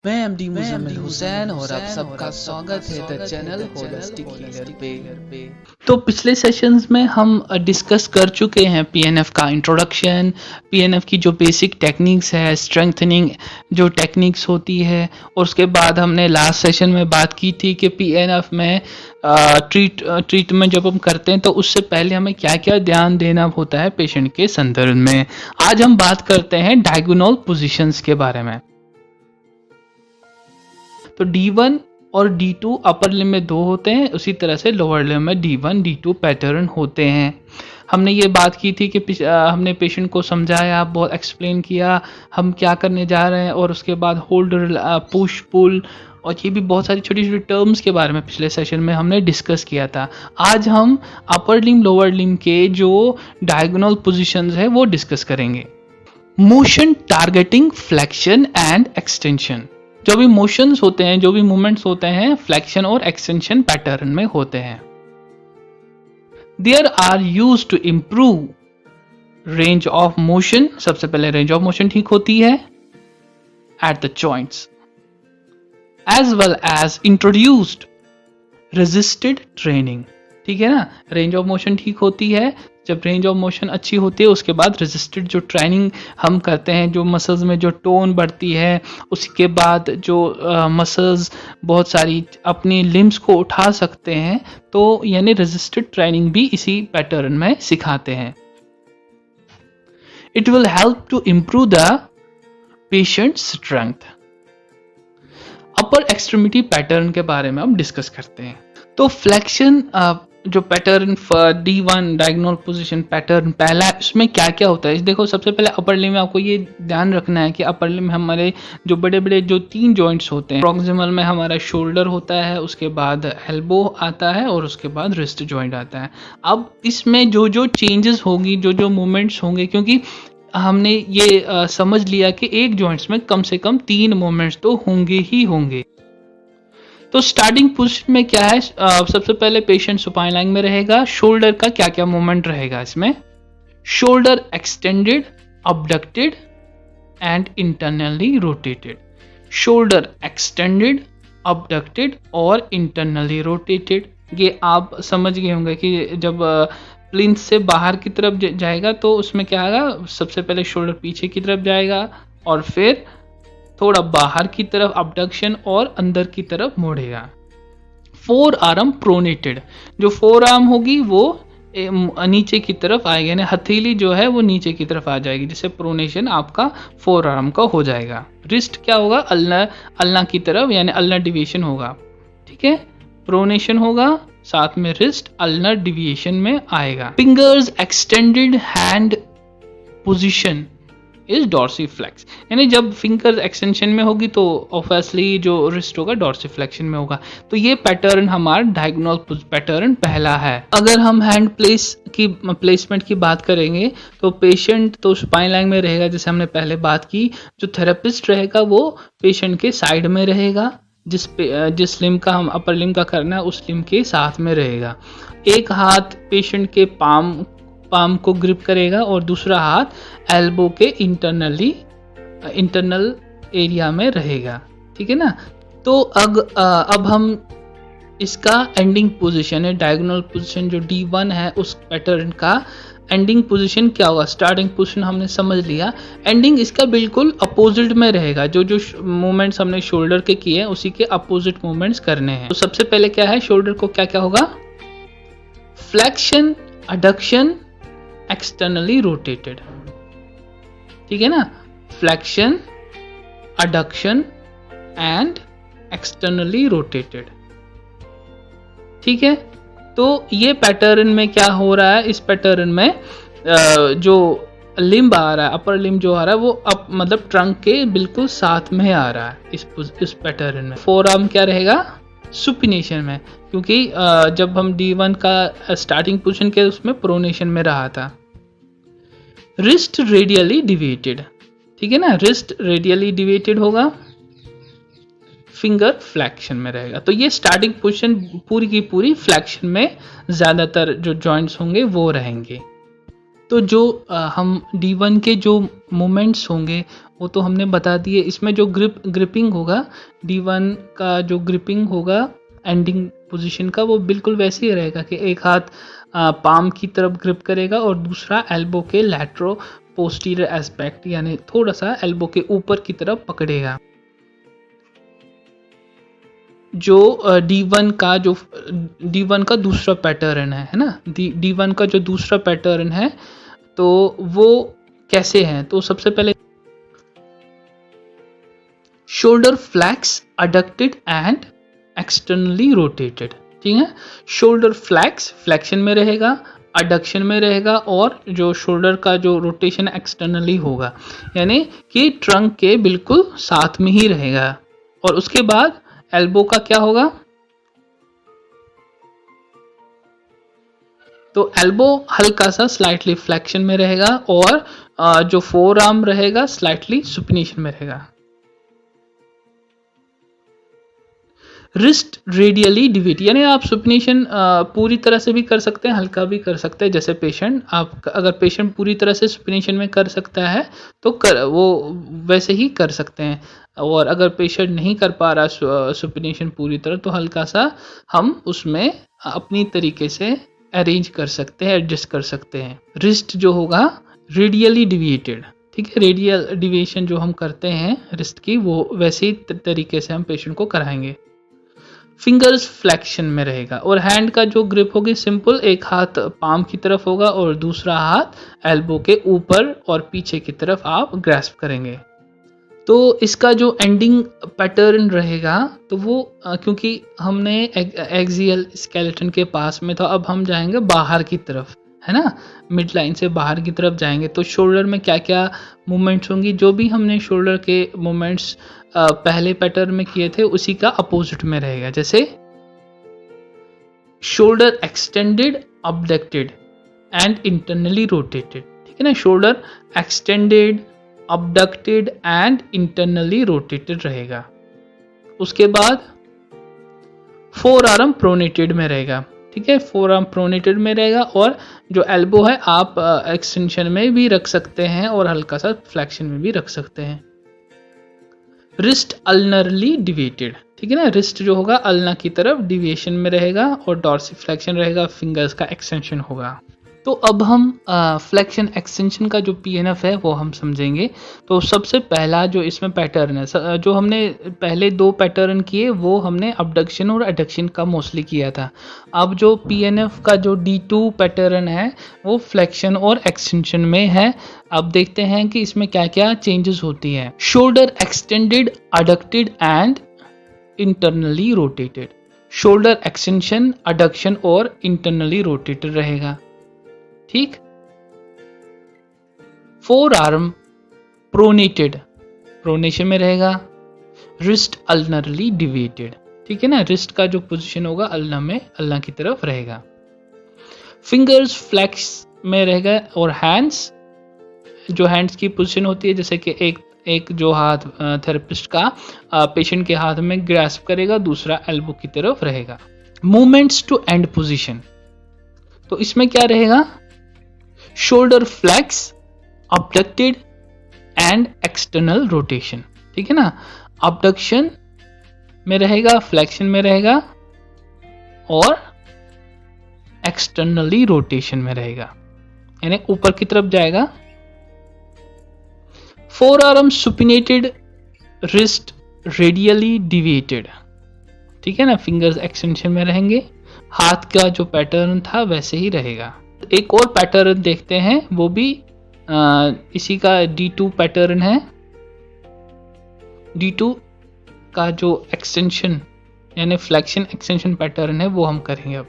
मैं एमडी मुजम्मिल हुसैन और आप सबका स्वागत है द चैनल होलिस्टिक हीलर पे। तो पिछले सेशंस में हम डिस्कस कर चुके हैं पीएनएफ का इंट्रोडक्शन, पीएनएफ की जो बेसिक टेक्निक्स है, स्ट्रेंथनिंग जो टेक्निक्स होती है, और उसके बाद हमने लास्ट सेशन में बात की थी कि पीएनएफ में ट्रीटमेंट जब हम करते हैं तो उससे पहले हमें क्या क्या ध्यान देना होता है पेशेंट के संदर्भ में। आज हम बात करते हैं डायगोनल पोजीशंस के बारे में। तो D1 और D2 अपर लिम्ब में 2 होते हैं, उसी तरह से लोअर लिम्ब में D1 D2 पैटर्न होते हैं। हमने ये बात की थी कि हमने पेशेंट को समझाया, बहुत एक्सप्लेन किया हम क्या करने जा रहे हैं, और उसके बाद होल्ड, पुश, पुल, और ये भी बहुत सारी छोटी छोटी टर्म्स के बारे में पिछले सेशन में हमने डिस्कस किया था। आज हम अपर लिम्ब लोअर लिम्ब के जो डायगोनल पोजीशंस है वो डिस्कस करेंगे। Motion targeting flexion and extension. जो भी मोशंस होते हैं, जो भी मूवमेंट्स होते हैं, फ्लेक्शन और एक्सटेंशन पैटर्न में होते हैं। There are use to improve range of motion. सबसे पहले रेंज ऑफ मोशन ठीक होती है at the joints, as well as introduced resisted training. ठीक है ना, रेंज ऑफ मोशन ठीक होती है जब रेंज ऑफ मोशन अच्छी होती है। उसके बाद रेजिस्टेड जो ट्रेनिंग हम करते हैं, जो मसल्स में जो टोन बढ़ती है, उसके बाद जो मसल्स बहुत सारी अपनी लिम्स को उठा सकते हैं, तो यानी रेजिस्टेड ट्रेनिंग भी इसी पैटर्न में सिखाते हैं। It will help to improve the patient strength. Upper extremity pattern के बारे में हम डिस्कस करते हैं। तो फ्लेक्शन जो pattern D1 diagonal position pattern पहला, इसमें क्या क्या होता है। देखो, सबसे पहले अपर लिम्ब में आपको ये ध्यान रखना है कि अपर लिम्ब में हमारे जो बड़े बड़े जो 3 जॉइंट्स होते हैं। प्रॉक्सिमल में हमारा शोल्डर होता है, उसके बाद एल्बो आता है, और उसके बाद रिस्ट जॉइंट आता है। अब इसमें जो जो चेंजेस होगी, जो जो मूवमेंट्स होंगे, क्योंकि हमने ये समझ लिया कि एक जॉइंट्स में कम से कम 3 मूवमेंट्स तो होंगे ही होंगे। तो स्टार्टिंग पोजीशन में क्या है, सबसे पहले पेशेंट सुपाइन लाइन में रहेगा। शोल्डर का क्या क्या मूवमेंट रहेगा इसमें, shoulder extended, abducted and internally rotated. Shoulder extended, abducted और इंटरनली रोटेटेड। ये आप समझ गए होंगे कि जब प्लिंथ से बाहर की तरफ जाएगा तो उसमें क्या आएगा, सबसे पहले शोल्डर पीछे की तरफ जाएगा और फिर थोड़ा बाहर की तरफ अबडक्शन और अंदर की तरफ मोड़ेगा। फोर आर्म प्रोनेटेड, जो फोर आर्म होगी वो नीचे की तरफ आएगी, यानी हथेली जो है वो नीचे की तरफ आ जाएगी, जिससे प्रोनेशन आपका फोर आर्म का हो जाएगा। रिस्ट क्या होगा, अल्ना की तरफ, यानी अल्नर डिविएशन होगा। ठीक है, प्रोनेशन होगा, साथ में रिस्ट अल्नर डिविएशन में आएगा। Fingers extended hand position is dorsiflex, यानी जब फिंगर एक्सटेंशन में होगी तो ऑब्वियसली जो रिस्ट होगा डॉर्सीफ्लेक्शन में होगा। तो ये पैटर्न हमारा डायगोनल पैटर्न पहला है। अगर हम हैंड प्लेसमेंट की बात करेंगे तो पेशेंट तो स्पाइन लाइन में रहेगा, जैसे हमने पहले बात की। जो थेरेपिस्ट रहेगा वो पेशेंट के साइड में रहेगा, जिस लिम्ब का हम अपर लिम्ब का करना है उस लिम्ब के साथ में रहेगा। एक हाथ पेशेंट के पाम को ग्रिप करेगा और दूसरा हाथ एल्बो के इंटरनल एरिया में रहेगा। ठीक है ना। तो अब हम इसका एंडिंग पोजीशन है, डायगोनल पोजीशन जो D1 है उस पैटर्न का एंडिंग पोजीशन क्या होगा। स्टार्टिंग पोजीशन हमने समझ लिया, एंडिंग इसका बिल्कुल अपोजिट में रहेगा। जो जो मूवमेंट्स हमने शोल्डर के किए हैं उसी के अपोजिट मूवमेंट्स करने हैं। तो सबसे पहले क्या है, शोल्डर को क्या क्या होगा, फ्लेक्शन, अडक्शन, एक्सटर्नली रोटेटेड। ठीक है ना, flexion, adduction and externally rotated. ठीक है, तो ये पैटर्न में क्या हो रहा है, इस पैटर्न में जो लिम्ब आ रहा है, अपर लिम्ब जो आ रहा है वो मतलब ट्रंक के बिल्कुल साथ में आ रहा है इस पैटर्न में। फोर आर्म क्या रहेगा, सुपिनेशन में, क्योंकि जब हम D1 का स्टार्टिंग पोजीशन के उसमें प्रोनेशन में रहा था। रिस्ट रेडियली डिविएटेड, ठीक है ना, रिस्ट रेडियली डिविएटेड होगा, फिंगर फ्लेक्शन में रहेगा। तो ये स्टार्टिंग पोजीशन पूरी की पूरी फ्लेक्शन में ज्यादातर जो जॉइंट्स होंगे वो रहेंगे। तो जो हम D1 के जो मूवमेंट्स होंगे वो तो हमने बता दिए। इसमें जो ग्रिपिंग होगा, D1 का जो ग्रिपिंग होगा एंडिंग पोजीशन का, वो बिल्कुल वैसे ही रहेगा कि एक हाथ पाम की तरफ ग्रिप करेगा और दूसरा एल्बो के लैटरो पोस्टीरियर एस्पेक्ट यानी थोड़ा सा एल्बो के ऊपर की तरफ पकड़ेगा। जो D1 का दूसरा पैटर्न है ना, D1 का जो दूसरा पैटर्न है तो वो कैसे है? तो सबसे पहले shoulder flex adducted and externally rotated, ठीक है। शोल्डर फ्लेक्शन में रहेगा, अडक्शन में रहेगा और जो शोल्डर का जो रोटेशन एक्सटर्नली होगा, यानी कि ट्रंक के बिल्कुल साथ में ही रहेगा। और उसके बाद एल्बो का क्या होगा? तो एल्बो हल्का सा स्लाइटली फ्लेक्शन में रहेगा और जो फोर आर्म रहेगा स्लाइटली सुपिनेशन में रहेगा। रिस्ट रेडियली डिवीट, यानी आप सुपिनेशन पूरी तरह से भी कर सकते हैं, हल्का भी कर सकते हैं। जैसे पेशेंट, आप अगर पेशेंट पूरी तरह से सुपिनेशन में कर सकता है तो वो वैसे ही कर सकते हैं, और अगर पेशेंट नहीं कर पा रहा सुपिनेशन पूरी तरह तो हल्का सा हम उसमें अपनी तरीके से अरेंज कर सकते हैं, एडजस्ट कर सकते हैं। रिस्ट जो होगा रेडियली डिविएटेड, ठीक है। रेडियल डिविएशन जो हम करते हैं रिस्ट की, वो वैसे ही तरीके से हम पेशेंट को कराएंगे। फिंगर्स फ्लेक्शन में रहेगा और हैंड का जो ग्रिप होगी सिंपल, एक हाथ पाम की तरफ होगा और दूसरा हाथ एल्बो के ऊपर और पीछे की तरफ आप ग्रैस्प करेंगे। तो इसका जो एंडिंग पैटर्न रहेगा तो वो क्योंकि हमने एक्सियल स्केलेटन के पास में, तो अब हम जाएंगे बाहर की तरफ, है ना, मिड लाइन से बाहर की तरफ जाएंगे। तो शोल्डर में क्या क्या मूवमेंट्स होंगी, जो भी हमने शोल्डर के मूवमेंट्स पहले पैटर्न में किए थे उसी का अपोजिट में रहेगा। जैसे shoulder extended, abducted and internally rotated, ठीक है ना। Shoulder extended, abducted and internally rotated रहेगा। उसके बाद फोर आर्म प्रोनेटेड में रहेगा, ठीक है। फोर आर्म प्रोनेटेड में रहेगा और जो एल्बो है आप एक्सटेंशन में भी रख सकते हैं और हल्का सा फ्लेक्शन में भी रख सकते हैं। रिस्ट अल्नरली डिविएटेड, ठीक है ना। रिस्ट जो होगा अल्ना की तरफ डिविएशन में रहेगा और डॉर्सिफ्लेक्शन रहेगा, फिंगर्स का एक्सटेंशन होगा। तो अब हम फ्लेक्शन एक्सटेंशन का जो PNF है वो हम समझेंगे। तो सबसे पहला जो इसमें पैटर्न है, जो हमने पहले दो पैटर्न किए वो हमने अबडक्शन और एडक्शन का मोस्टली किया था। अब जो PNF का जो D2 पैटर्न है वो फ्लेक्शन और एक्सटेंशन में है। अब देखते हैं कि इसमें क्या क्या चेंजेस होती हैं। Shoulder extended, adducted and internally rotated. Shoulder extension, adduction और इंटरनली रोटेटेड रहेगा, ठीक। फोर आर्म प्रोनेटेड, प्रोनेशन में रहेगा। रिस्ट अल्नरली डिविएटेड, ठीक है ना। रिस्ट का जो पोजीशन होगा अल्ना में, अल्ना की तरफ रहेगा। फिंगर्स फ्लेक्स में रहेगा और हैंड्स, जो हैंड्स की पोजीशन होती है जैसे कि एक जो हाथ थेरेपिस्ट का पेशेंट के हाथ में ग्रैस्प करेगा, दूसरा एल्बो की तरफ रहेगा। मूवमेंट्स टू एंड पोजीशन, तो इसमें क्या रहेगा? Shoulder flex, abducted and external rotation, ठीक है ना। अबडक्शन में रहेगा, फ्लेक्शन में रहेगा और एक्सटर्नली रोटेशन में रहेगा, यानी ऊपर की तरफ जाएगा। Four arm supinated, wrist radially deviated, ठीक है ना। फिंगर्स एक्सटेंशन में रहेंगे, हाथ का जो पैटर्न था वैसे ही रहेगा। एक और पैटर्न देखते हैं, वो भी इसी का D2 पैटर्न है। D2 का जो एक्सटेंशन यानी फ्लेक्शन एक्सटेंशन पैटर्न है वो हम करेंगे। अब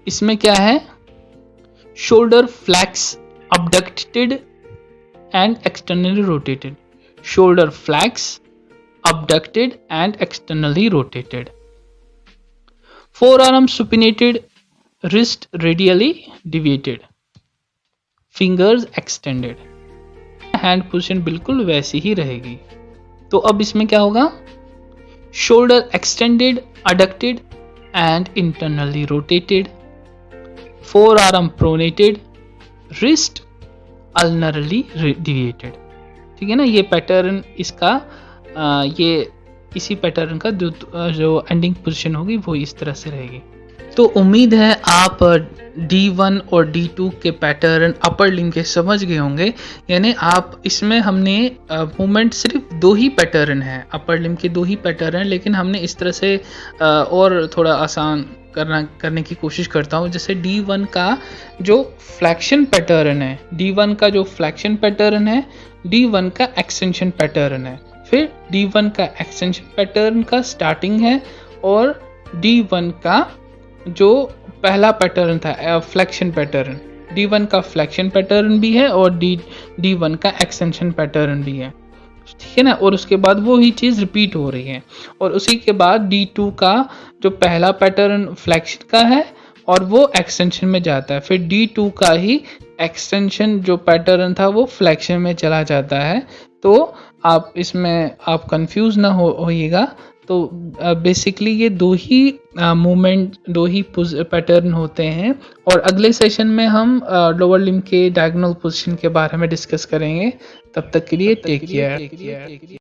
इसमें क्या है? Shoulder flex, abducted and externally rotated. Shoulder flex, abducted and externally rotated. Forearm supinated, wrist radially deviated, fingers extended. Hand position बिल्कुल वैसी ही रहेगी। तो अब इसमें क्या होगा? Shoulder extended, adducted and internally rotated, forearm pronated, wrist ulnarly deviated. ठीक है ना, ये पैटर्न इसका ये इसी पैटर्न का जो एंडिंग पोजीशन होगी वो इस तरह से रहेगी। तो उम्मीद है आप D1 और D2 के पैटर्न अपर लिम्ब के समझ गए होंगे। यानी आप इसमें हमने मूवमेंट सिर्फ 2 ही पैटर्न हैं, अपर लिम्ब के 2 ही पैटर्न हैं, लेकिन हमने इस तरह से और थोड़ा आसान करने की कोशिश करता हूँ। जैसे D1 का जो फ्लैक्शन पैटर्न है, D1 का जो फ्लैक्शन पैटर्न है, D1 का एक्सटेंशन पैटर्न है, फिर D1 का एक्सटेंशन पैटर्न का स्टार्टिंग है, और D1 का जो पहला पैटर्न था फ्लैक्शन पैटर्न, D1 का फ्लैक्शन पैटर्न भी है और D1 का एक्सटेंशन पैटर्न भी है। ठीक है ना, और उसके बाद वो ही चीज़ रिपीट हो रही है। और उसी के बाद D2 का जो पहला पैटर्न फ्लैक्शन का है और वो एक्सटेंशन में जाता है, फिर D2 का ही एक्सटेंशन जो पैटर्न था वो फ्लैक्शन में चला जाता है। तो आप इसमें आप कंफ्यूज ना होइएगा। तो बेसिकली ये 2 ही मूवमेंट, 2 ही पैटर्न होते हैं। और अगले सेशन में हम लोअर लिम्ब के डायगोनल पोजीशन के बारे में डिस्कस करेंगे। तब तक के लिए टेक केयर।